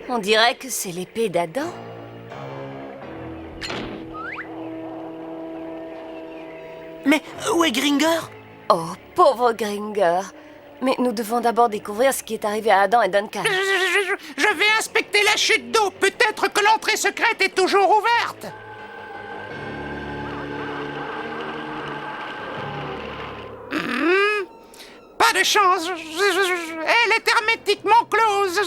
On dirait que c'est l'épée d'Adam. Mais où est Gringer? Oh, pauvre Gringer. Mais nous devons d'abord découvrir ce qui est arrivé à Adam et Duncan. Je vais inspecter la chute d'eau. Peut-être que l'entrée secrète est toujours ouverte. Pas de chance. Elle est hermétiquement close.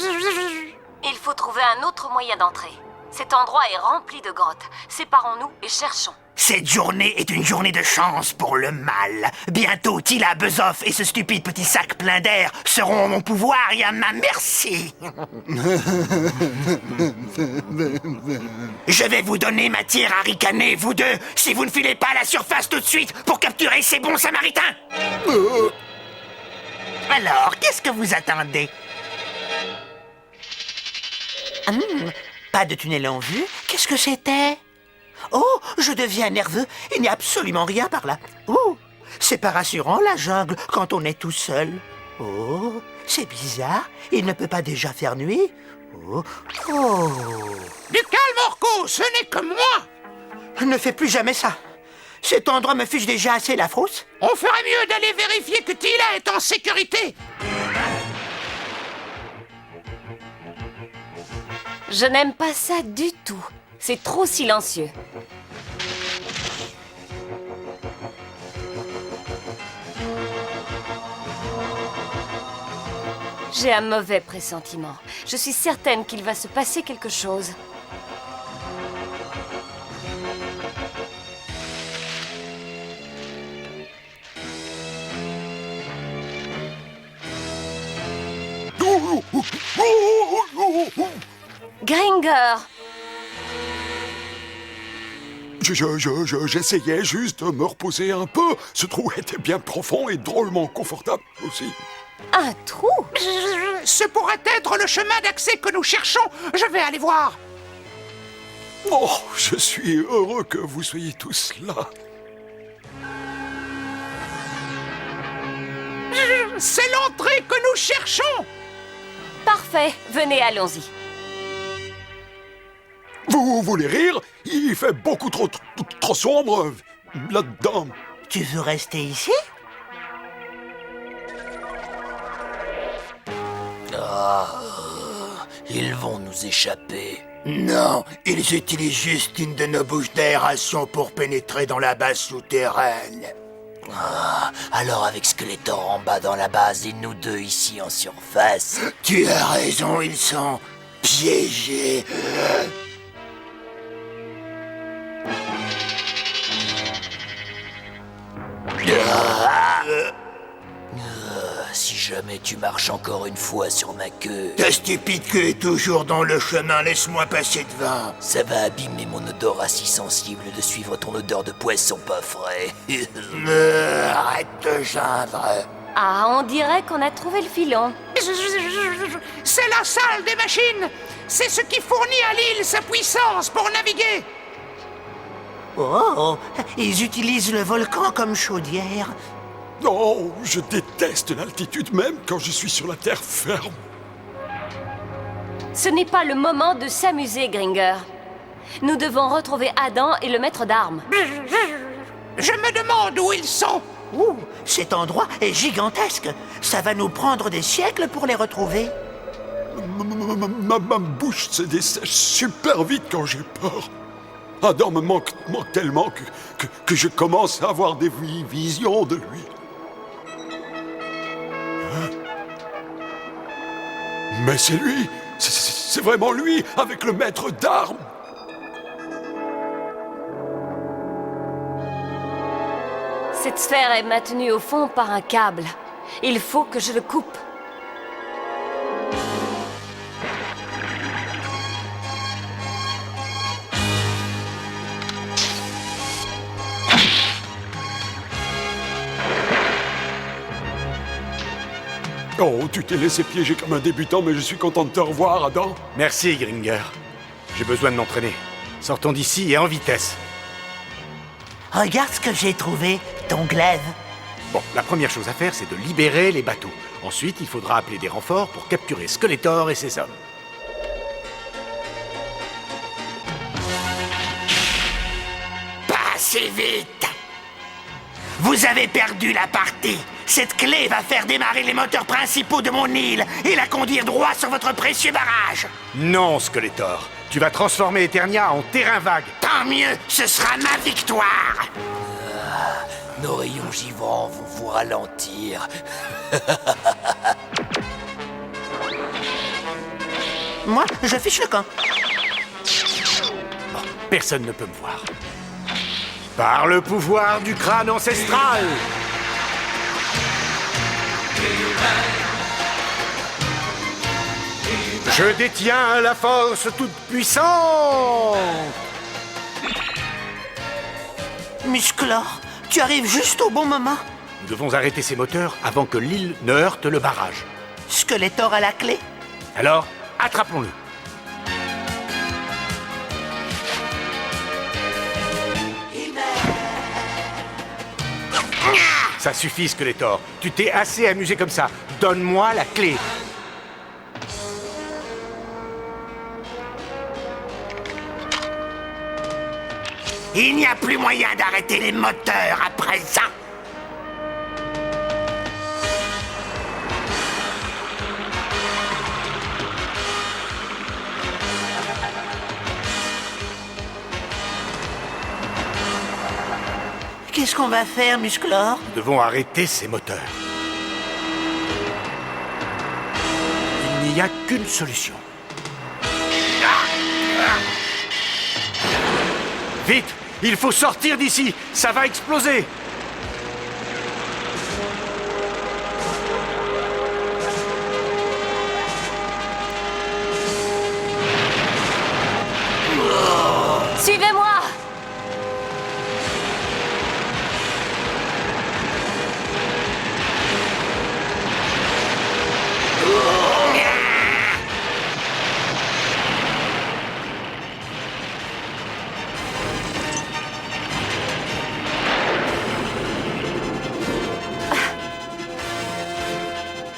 Il faut trouver un autre moyen d'entrer. Cet endroit est rempli de grottes. Séparons-nous et cherchons. Cette journée est une journée de chance pour le mal. Bientôt, Tila, Bezoff et ce stupide petit sac plein d'air seront à mon pouvoir et à ma merci. Je vais vous donner matière à ricaner, vous deux, si vous ne filez pas à la surface tout de suite pour capturer ces bons samaritains. Alors, qu'est-ce que vous attendez? Pas de tunnel en vue? Qu'est-ce que c'était? Oh, je deviens nerveux. Il n'y a absolument rien par là. Oh, c'est pas rassurant, la jungle, quand on est tout seul. Oh, c'est bizarre. Il ne peut pas déjà faire nuit. Oh, oh. Du calme, Orko, ce n'est que moi. Ne fais plus jamais ça. Cet endroit me fiche déjà assez la frousse. On ferait mieux d'aller vérifier que Tila est en sécurité. Je n'aime pas ça du tout. C'est trop silencieux. J'ai un mauvais pressentiment. Je suis certaine qu'il va se passer quelque chose. Gringer! J'essayais juste de me reposer un peu. Ce trou était bien profond et drôlement confortable aussi. Un trou? Ce pourrait être le chemin d'accès que nous cherchons. Je vais aller voir. Oh, je suis heureux que vous soyez tous là. C'est l'entrée que nous cherchons. Parfait, venez, allons-y. Vous voulez rire? Il fait beaucoup trop sombre là-dedans. Tu veux rester ici? Ils vont nous échapper. Non, ils utilisent juste une de nos bouches d'aération pour pénétrer dans la base souterraine. Alors avec Skeletor en bas dans la base et nous deux ici en surface. Tu as raison, ils sont piégés. Si jamais tu marches encore une fois sur ma queue, Ta stupide queue est toujours dans le chemin, laisse-moi passer devant. ça va abîmer mon odorat si sensible de suivre ton odeur de poisson pas frais. Arrête de geindre. Ah, on dirait qu'on a trouvé le filon. C'est la salle des machines. C'est ce qui fournit à l'île sa puissance pour naviguer. Oh, ils utilisent le volcan comme chaudière. Oh, je déteste l'altitude même quand je suis sur la terre ferme. Ce n'est pas le moment de s'amuser, Gringer. Nous devons retrouver Adam et le maître d'armes. Je me demande où ils sont. Ouh, cet endroit est gigantesque. Ça va nous prendre des siècles pour les retrouver. Ma bouche se dessèche super vite quand j'ai peur. Adam me manque tellement que je commence à avoir des visions de lui. Hein? Mais c'est lui! C'est vraiment lui, avec le maître d'armes! Cette sphère est maintenue au fond par un câble. Il faut que je le coupe. Oh, tu t'es laissé piéger comme un débutant, mais je suis content de te revoir, Adam. Merci, Gringer. J'ai besoin de m'entraîner. Sortons d'ici et en vitesse. Regarde ce que j'ai trouvé, ton glaive. Bon, la première chose à faire, c'est de libérer les bateaux. Ensuite, il faudra appeler des renforts pour capturer Skeletor et ses hommes. assez vite. Vous avez perdu la partie. Cette clé va faire démarrer les moteurs principaux de mon île et la conduire droit sur votre précieux barrage. Non, Skeletor. Tu vas transformer Eternia en terrain vague. Tant mieux, ce sera ma victoire. Nos rayons givants vont vous ralentir. Moi, je fiche le camp. Personne ne peut me voir. Par le pouvoir du crâne ancestral. Je détiens la force toute puissante. Musclor, tu arrives juste au bon moment. Nous devons arrêter ces moteurs avant que l'île ne heurte le barrage. Skeletor a la clé. Alors, attrapons-le. Ça suffit, Skeletor. Tu t'es assez amusé comme ça. Donne-moi la clé. Il n'y a plus moyen d'arrêter les moteurs à présent. Qu'est-ce qu'on va faire, Musclor? Nous devons arrêter ces moteurs. Il n'y a qu'une solution. Vite! Il faut sortir d'ici! Ça va exploser! Suivez-moi!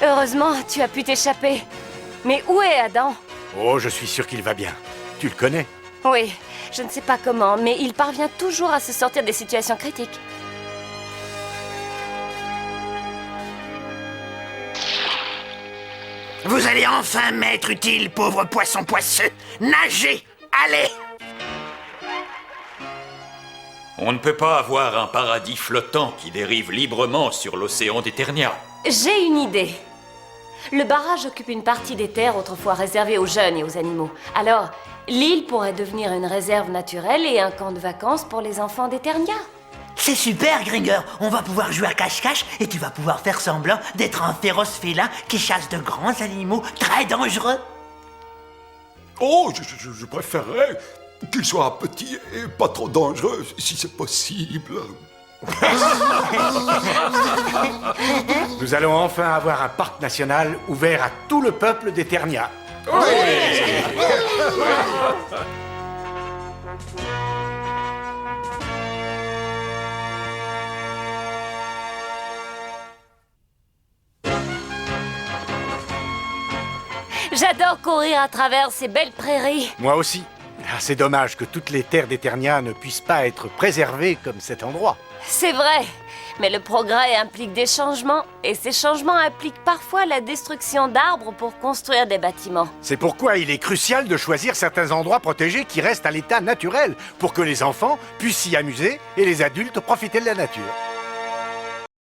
Heureusement, tu as pu t'échapper. Mais où est Adam? Oh, je suis sûr qu'il va bien. Tu le connais? Oui, je ne sais pas comment, mais il parvient toujours à se sortir des situations critiques. Vous allez enfin m'être utile, pauvre poisson poisseux. Nagez! Allez! On ne peut pas avoir un paradis flottant qui dérive librement sur l'océan d'Eternia. J'ai une idée. Le barrage occupe une partie des terres autrefois réservées aux jeunes et aux animaux. Alors, l'île pourrait devenir une réserve naturelle et un camp de vacances pour les enfants d'Eternia. C'est super, Gringer. On va pouvoir jouer à cache-cache et tu vas pouvoir faire semblant d'être un féroce félin qui chasse de grands animaux très dangereux. Oh, je préférerais qu'il soit petit et pas trop dangereux, si c'est possible. Nous allons enfin avoir un parc national ouvert à tout le peuple d'Eternia. J'adore courir à travers ces belles prairies. Moi aussi. Ah, c'est dommage que toutes les terres d'Eternia ne puissent pas être préservées comme cet endroit. C'est vrai, mais le progrès implique des changements, et ces changements impliquent parfois la destruction d'arbres pour construire des bâtiments. C'est pourquoi il est crucial de choisir certains endroits protégés qui restent à l'état naturel, pour que les enfants puissent s'y amuser et les adultes profiter de la nature.